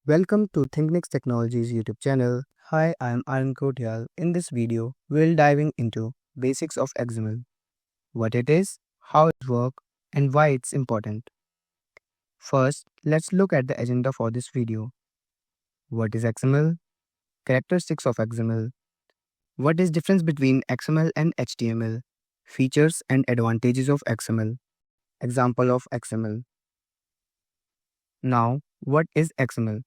Welcome to Thinknyx Technologies YouTube channel. Hi, I am Arun Kotyal. In this video, we'll diving into basics of XML, what it is, how it works, and why it's important. First, let's look at the agenda for this video. What is XML? Characteristics of XML. What is difference between XML and HTML? Features and advantages of XML. Example of XML. Now, what is XML?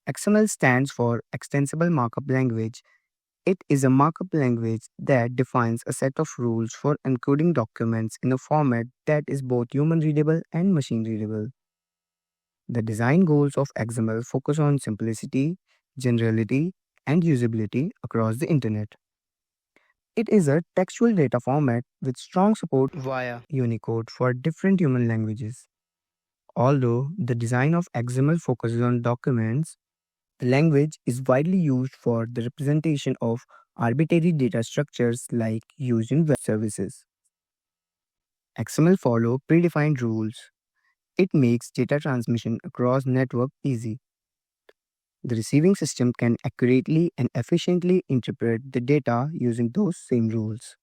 XML stands for Extensible Markup Language. It is a markup language that defines a set of rules for encoding documents in a format that is both human readable and machine readable. The design goals of XML focus on simplicity, generality, and usability across the internet. It is a textual data format with strong support via Unicode for different human languages. Although the design of XML focuses on documents, the language is widely used for the representation of arbitrary data structures like used in web services. XML follow predefined rules. It makes data transmission across network easy. The receiving system can accurately and efficiently interpret the data using those same rules.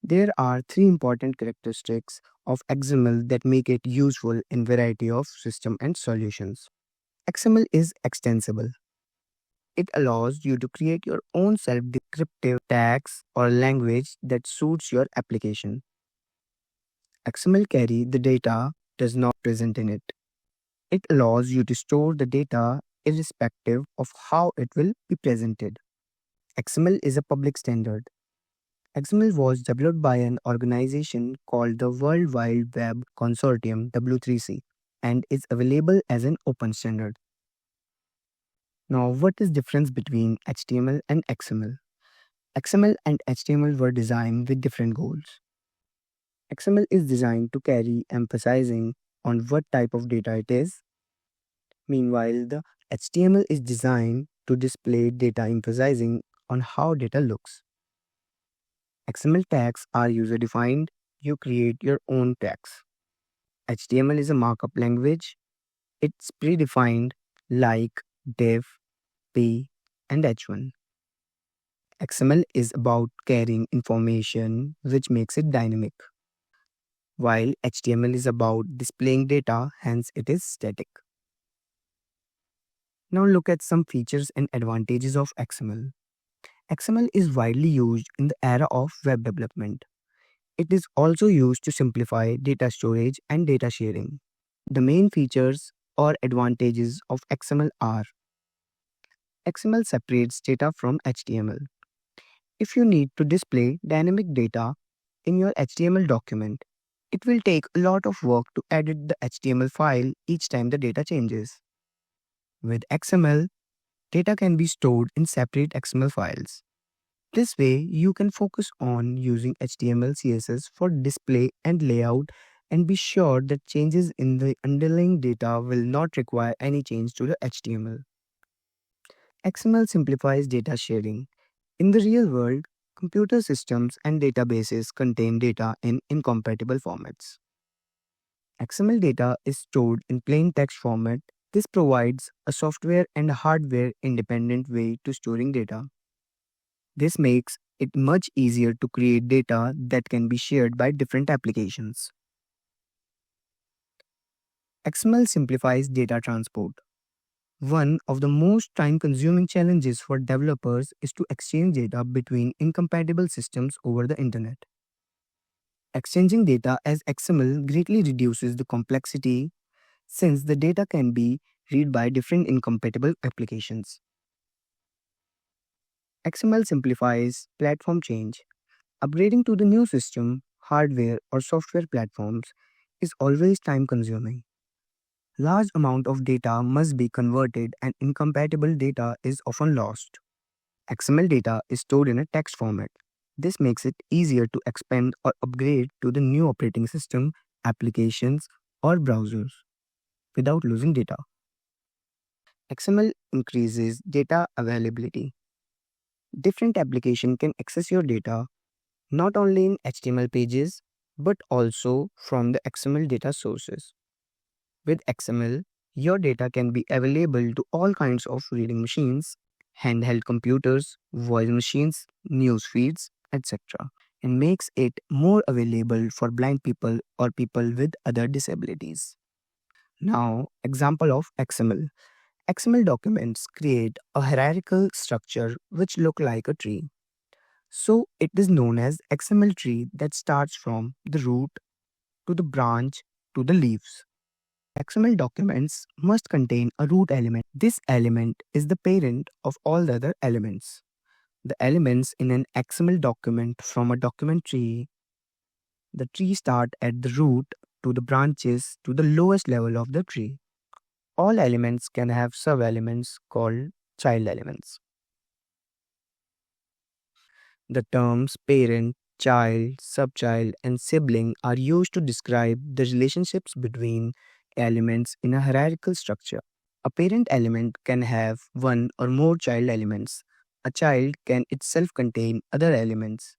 There are three important characteristics of XML that make it useful in variety of system and solutions. XML is extensible. It allows you to create your own self-descriptive tags or language that suits your application. XML carry the data does not present in it. It allows you to store the data irrespective of how it will be presented. XML is a public standard. XML was developed by an organization called the World Wide Web Consortium W3C and is available as an open standard. Now, what is difference between HTML and XML? XML and HTML were designed with different goals. XML is designed to carry emphasizing on what type of data it is. Meanwhile, the HTML is designed to display data emphasizing on how data looks. XML tags are user-defined. You create your own tags. HTML is a markup language. It's predefined like div, p, and h1. XML is about carrying information, which makes it dynamic, while HTML is about displaying data, hence it is static. Now look at some features and advantages of XML. XML is widely used in the era of web development. It is also used to simplify data storage and data sharing. The main features or advantages of XML are: XML separates data from HTML. If you need to display dynamic data in your HTML document, it will take a lot of work to edit the HTML file each time the data changes. With XML, data can be stored in separate XML files. This way, you can focus on using HTML CSS for display and layout and be sure that changes in the underlying data will not require any change to the HTML. XML simplifies data sharing. In the real world, computer systems and databases contain data in incompatible formats. XML data is stored in plain text format. This provides a software and hardware independent way to storing data. This makes it much easier to create data that can be shared by different applications. XML simplifies data transport. One of the most time-consuming challenges for developers is to exchange data between incompatible systems over the internet. Exchanging data as XML greatly reduces the complexity since the data can be read by different incompatible applications. XML simplifies platform change. Upgrading to the new system, hardware, or software platforms is always time-consuming. Large amount of data must be converted and incompatible data is often lost. XML data is stored in a text format. This makes it easier to expand or upgrade to the new operating system, applications, or browsers without losing data. XML increases data availability. Different applications can access your data not only in HTML pages but also from the XML data sources. With XML, Your data can be available to all kinds of reading machines, handheld computers, voice machines, news feeds, etc., and makes it more available for blind people or people with other disabilities. Now, example of XML. XML documents create a hierarchical structure which look like a tree. So it is known as XML tree that starts from the root to the branch to the leaves. XML documents must contain a root element. This element is the parent of all the other elements. The elements in an XML document from a document tree, the tree start at the root to the branches to the lowest level of the tree. All elements can have sub-elements called child elements. The terms parent, child, subchild, and sibling are used to describe the relationships between elements in a hierarchical structure. A parent element can have one or more child elements. A child can itself contain other elements,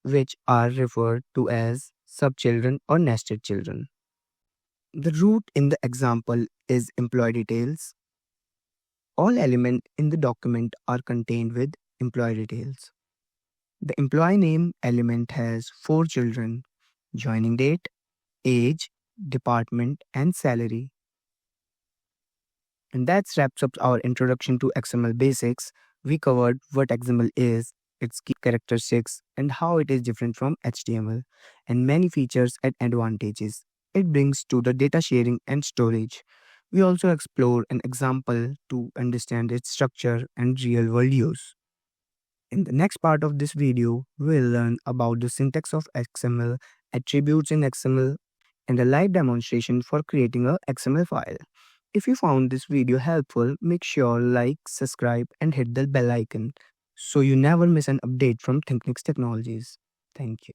which are referred to as subchildren or nested children. The root in the example is employee details. All elements in the document are contained with employee details. The employee name element has four children: joining date, age, department, and salary. And that wraps up our introduction to XML basics. We covered what XML is, its key characteristics, and how it is different from HTML, and many features and advantages it brings to the data sharing and storage. We also explore an example to understand its structure and real world use. In the next part of this video, we'll learn about the syntax of XML, attributes in XML, and a live demonstration for creating a XML file. If you found this video helpful, make sure like, subscribe, and hit the bell icon so you never miss an update from Thinknyx Technologies. Thank you.